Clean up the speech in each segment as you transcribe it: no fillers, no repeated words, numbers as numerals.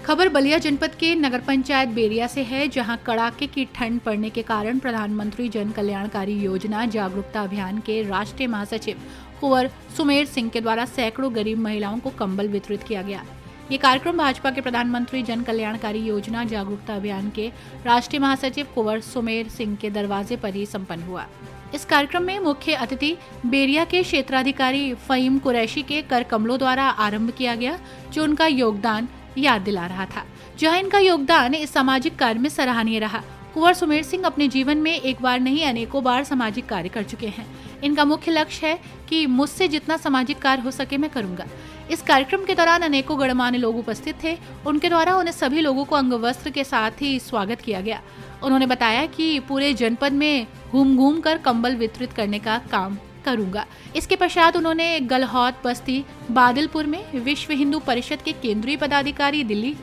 खबर बलिया जनपद के नगर पंचायत बेरिया से है, जहां कड़ाके की ठंड पड़ने के कारण प्रधानमंत्री जन कल्याणकारी योजना जागरूकता अभियान के राष्ट्रीय महासचिव कुंवर सुमेर सिंह के द्वारा सैकड़ों गरीब महिलाओं को कंबल वितरित किया गया। ये कार्यक्रम भाजपा के प्रधानमंत्री जन कल्याणकारी योजना जागरूकता अभियान के राष्ट्रीय महासचिव कुंवर सुमेर सिंह के दरवाजे पर ही संपन्न हुआ। इस कार्यक्रम में मुख्य अतिथि बेरिया के क्षेत्राधिकारी फहीम कुरैशी के कर कमलों द्वारा आरंभ किया गया, जो उनका योगदान याद दिला रहा था। जहां इनका योगदान इस सामाजिक कार्य में सराहनीय रहा। कुंवर सुमेर सिंह अपने जीवन में एक बार नहीं अनेकों बार सामाजिक कार्य कर चुके हैं। इनका मुख्य लक्ष्य है कि मुझसे जितना सामाजिक कार्य हो सके मैं करूंगा। इस कार्यक्रम के दौरान अनेकों गणमान्य लोग उपस्थित थे। उनके द्वारा उन्हें सभी लोगों को अंगवस्त्र के साथ ही स्वागत किया गया। उन्होंने बताया कि पूरे जनपद में घूम घूम कर कंबल वितरित करने का काम करूंगा। इसके पश्चात उन्होंने गलहौत बस्ती बादलपुर में विश्व हिंदू परिषद के केंद्रीय पदाधिकारी दिल्ली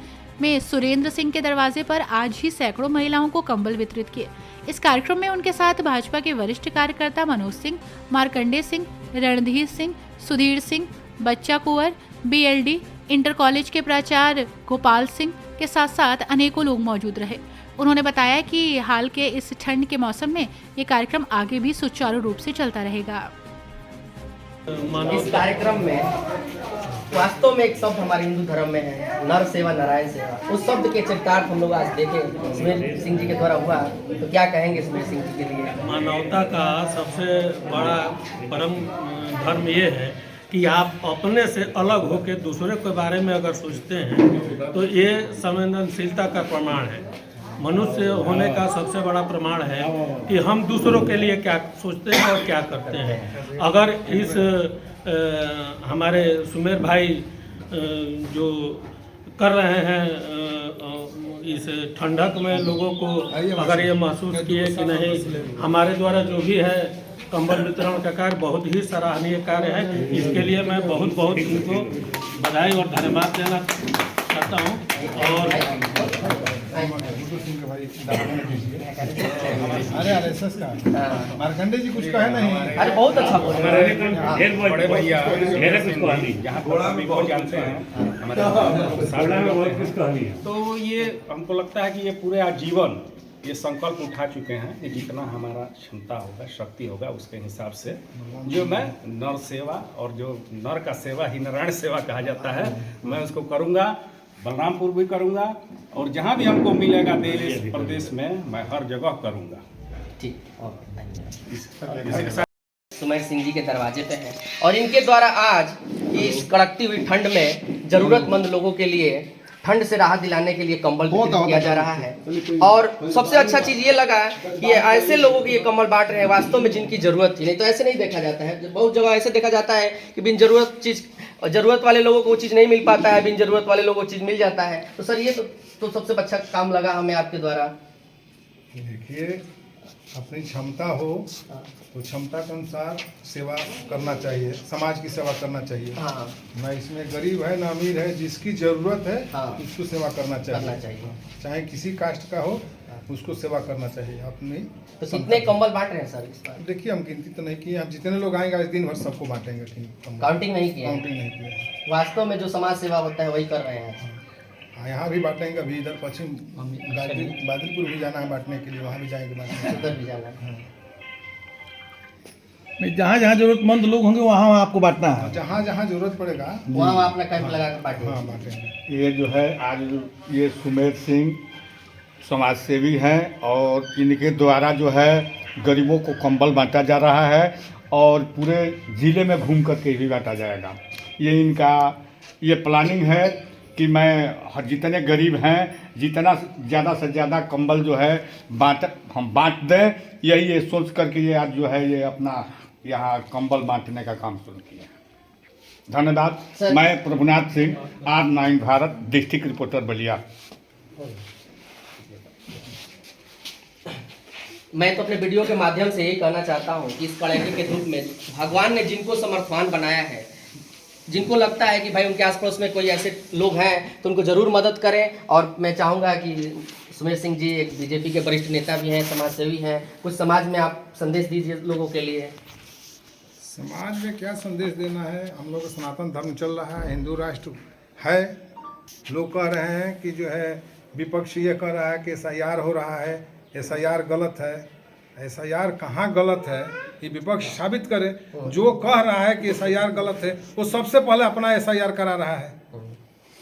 में सुरेंद्र सिंह के दरवाजे पर आज ही सैकड़ों महिलाओं को कंबल वितरित किए। इस कार्यक्रम में उनके साथ भाजपा के वरिष्ठ कार्यकर्ता मनोज सिंह, मार्कंडे सिंह, रणधीर सिंह, सुधीर सिंह, बच्चा कुंवर, BLD, इंटर कॉलेज के प्राचार्य गोपाल सिंह के साथ साथ अनेकों लोग मौजूद रहे। उन्होंने बताया कि हाल के इस ठंड के मौसम में ये कार्यक्रम आगे भी सुचारू रूप से चलता रहेगा। इस कार्यक्रम में वास्तव में एक शब्द हमारे हिंदू धर्म में है, नर सेवा नारायण सेवा। उस शब्द के चरितार्थ हम लोग आज देखे सुमेर सिंह जी के द्वारा हुआ, तो क्या कहेंगे सुमेर सिंह जी के लिए? मानवता का सबसे बड़ा परम धर्म ये है कि आप अपने से अलग होकर दूसरे के बारे में अगर सोचते हैं तो ये संवेदनशीलता का प्रमाण है। मनुष्य होने का सबसे बड़ा प्रमाण है कि हम दूसरों के लिए क्या सोचते हैं और क्या करते हैं। अगर इस हमारे सुमेर भाई जो कर रहे हैं इस ठंडक में लोगों को अगर ये महसूस किए कि नहीं, हमारे द्वारा जो भी है कंबल वितरण का कार्य बहुत ही सराहनीय कार्य है। इसके लिए मैं बहुत बहुत इनको बधाई और धन्यवाद देना चाहता हूँ। और मार्कंडे जी कुछ कहे नहीं? अरे बहुत अच्छा बोल रहे बड़े भैया मेरे कुछ कहानी जहाँ भी बहुत जानते हैं। तो ये हमको लगता है कि ये पूरे आजीवन ये संकल्प उठा चुके हैं कि जितना हमारा क्षमता होगा, शक्ति होगा, उसके हिसाब से जो मैं नर सेवा और जो नर का सेवा ही नारायण सेवा कहा जाता है, मैं उसको करूँगा। बलरामपुर भी करूँगा और जहाँ भी हमको मिलेगा देश प्रदेश में मैं हर जगह करूँगा। ठीक। सुमेर सिंह जी के दरवाजे पे है और इनके द्वारा आज इस कड़कती हुई ठंड में जरूरतमंद लोगों के लिए ठंड से राहत दिलाने के लिए कंबल वितरित किया जा रहा है। और सबसे अच्छा चीज ये लगा कि ऐसे लोगों को ये कंबल बांट रहे हैं वास्तव में जिनकी जरूरत थी। नहीं तो ऐसे नहीं देखा जाता है, बहुत जगह ऐसे देखा जाता है कि बिन जरूरत चीज, जरूरत वाले लोगों को वो चीज़ नहीं मिल पाता है, बिन जरूरत वाले लोगों को चीज़ मिल जाता है। तो सर ये तो सबसे अच्छा काम लगा हमें आपके द्वारा। देखिए, अपनी क्षमता हो तो क्षमता के अनुसार सेवा करना चाहिए, समाज की सेवा करना चाहिए। हाँ। ना इसमें गरीब है ना अमीर है, जिसकी जरूरत है हाँ। उसको सेवा करना चाहिए। चाहे किसी कास्ट का हो, उसको सेवा करना चाहिए अपनी। तो कितने कंबल बांट रहे हैं सर इस बार? देखिए, हम गिनती तो नहीं किए, हम जितने लोग आएंगे आज दिन भर सबको बांटेंगे। काउंटिंग नहीं किया? काउंटिंग नहीं किया। वास्तव में जो समाज सेवा होता है वही कर रहे हैं। हाँ, यहाँ भी बांटेंगे, अभी इधर पश्चिम बादलपुर भी जाना है बांटने के लिए, वहाँ भी जाएंगे बांटने। उधर भी जाना है। नहीं, जहाँ जहाँ जरूरतमंद लोग होंगे वहाँ वहाँ आपको बांटना है। जहाँ जहाँ जरूरत पड़ेगा वहाँ अपना कैंप लगा कर बांटेंगे। हाँ, बांटेंगे। ये जो है आज ये सुमेर सिंह समाज सेवी हैं और इनके द्वारा जो है गरीबों को कंबल बांटा जा रहा है और पूरे ज़िले में घूम करके भी बांटा जाएगा। ये इनका ये प्लानिंग है कि मैं जितने गरीब हैं जितना ज़्यादा से ज़्यादा कंबल जो है हम बांट दें। यही ये सोच करके ये आज जो है ये अपना यहाँ कंबल बांटने का काम शुरू किया। धन्यवाद। मैं Prabhunath Singh, R9 Bharat, district reporter Ballia. मैं तो अपने वीडियो के माध्यम से यही कहना चाहता हूँ कि इस कड़ाके के धूप में भगवान ने जिनको समर्थवान बनाया है, जिनको लगता है कि भाई उनके आसपास में कोई ऐसे लोग हैं तो उनको ज़रूर मदद करें। और मैं चाहूँगा कि सुमेर सिंह जी एक बीजेपी के वरिष्ठ नेता भी हैं, समाज सेवी हैं, कुछ समाज में आप संदेश दीजिए लोगों के लिए। समाज में क्या संदेश देना है? हम लोग का सनातन धर्म चल रहा है, हिंदू राष्ट्र है लोग कह रहे हैं कि जो है विपक्ष ये कह रहा है कि SIR हो रहा है, SIR गलत है। SIR कहाँ गलत है ये विपक्ष साबित करे। जो कह रहा है कि SIR गलत है वो सबसे पहले अपना SIR करा रहा है।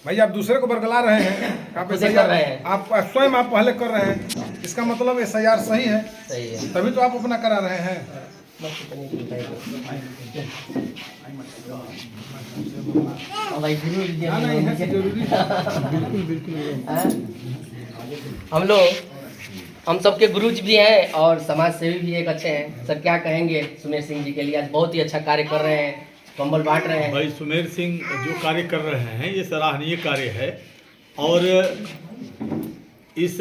भाई आप दूसरे को बरगला रहे हैं, आप खुद ही SIR कर रहे हैं। आप स्वयं आप पहले कर रहे हैं, इसका मतलब SIR सही है, सही है। तभी तो आप अपना करा रहे हैं। भाई नहीं है जरूरी हम सबके गुरु जी भी हैं और समाज सेवी भी एक अच्छे हैं। सर क्या कहेंगे सुमेर सिंह जी के लिए? आज बहुत ही अच्छा कार्य कर रहे हैं, कंबल बांट रहे हैं। भाई सुमेर सिंह जो कार्य कर रहे हैं ये सराहनीय कार्य है। और इस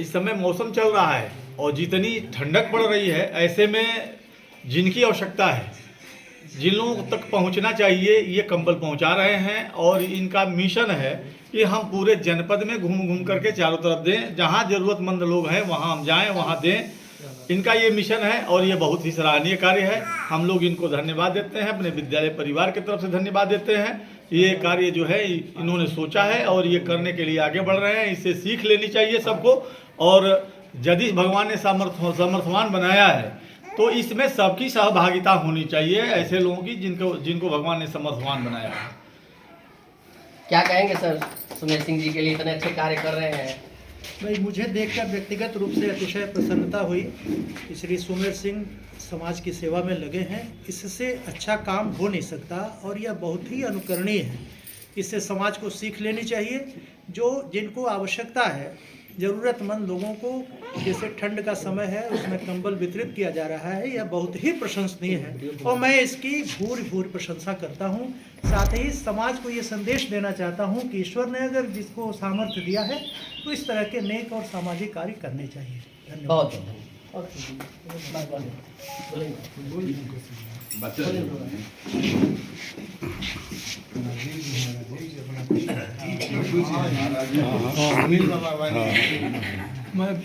समय मौसम चल रहा है और जितनी ठंडक पड़ रही है, ऐसे में जिनकी आवश्यकता है, जिन लोगों तक पहुंचना चाहिए, ये कंबल पहुंचा रहे हैं। और इनका मिशन है कि हम पूरे जनपद में घूम घूम करके चारों तरफ दें, जहां ज़रूरतमंद लोग हैं वहां हम जाएं, वहां दें। इनका ये मिशन है और ये बहुत ही सराहनीय कार्य है। हम लोग इनको धन्यवाद देते हैं, अपने विद्यालय परिवार की तरफ से धन्यवाद देते हैं। ये कार्य जो है इन्होंने सोचा है और ये करने के लिए आगे बढ़ रहे हैं। इससे सीख लेनी चाहिए सबको। और यदि भगवान ने सामर्थ्यवान बनाया है तो इसमें सबकी सहभागिता होनी चाहिए, ऐसे लोगों की जिनको भगवान ने समर्थवान बनाया है। क्या कहेंगे सर सुमेर सिंह जी के लिए? इतने अच्छे कार्य कर रहे हैं। भाई मुझे देखकर व्यक्तिगत रूप से अतिशय प्रसन्नता हुई कि श्री सुमेर सिंह समाज की सेवा में लगे हैं। इससे अच्छा काम हो नहीं सकता और यह बहुत ही अनुकरणीय है। इससे समाज को सीख लेनी चाहिए। जिनको आवश्यकता है, ज़रूरतमंद लोगों को, जैसे ठंड का समय है उसमें कंबल वितरित किया जा रहा है, यह बहुत ही प्रशंसनीय है और मैं इसकी भूरि प्रशंसा करता हूँ। साथ ही समाज को ये संदेश देना चाहता हूँ कि ईश्वर ने अगर जिसको सामर्थ्य दिया है तो इस तरह के नेक और सामाजिक कार्य करने चाहिए। धन्यवाद। बहुत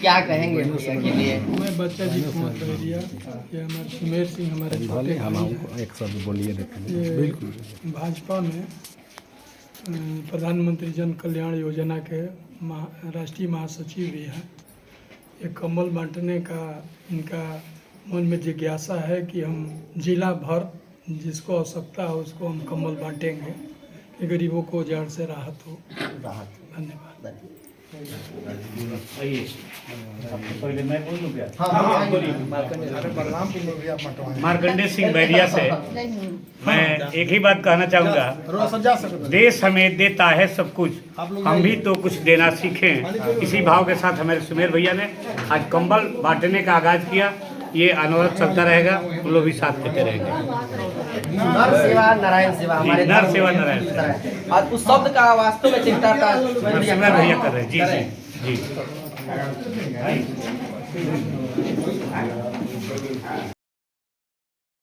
क्या कहेंगे भैया के लिए? मैं बच्चा जी कुमार बहरिया, ये हमारे सुमेर सिंह हमारे छोटे बिल्कुल भाजपा में प्रधानमंत्री जन कल्याण योजना के राष्ट्रीय महासचिव भी हैं। ये कंबल बांटने का इनका मन में जिज्ञासा है कि हम जिला भर जिसको आवश्यकता हो उसको हम कंबल बांटेंगे कि गरीबों को जड़ से राहत हो। धन्यवाद। पहले मैं बोल दूं क्या? हाँ, मार्कंडेय सिंह बैरिया से मैं एक ही बात कहना चाहूँगा, देश हमें देता है सब कुछ, हम भी तो कुछ देना सीखें। इसी भाव के साथ हमारे सुमेर भैया ने आज कंबल बांटने का आगाज किया। ये अनवरत चलता रहेगा, हम लोग भी साथ देते रहेंगे। नर सेवा नारायण सेवा, हमारे नर सेवा नारायण। और उस शब्द का वास्तव में चिंता था सुमेर भैया कर रहे हैं। जी जी।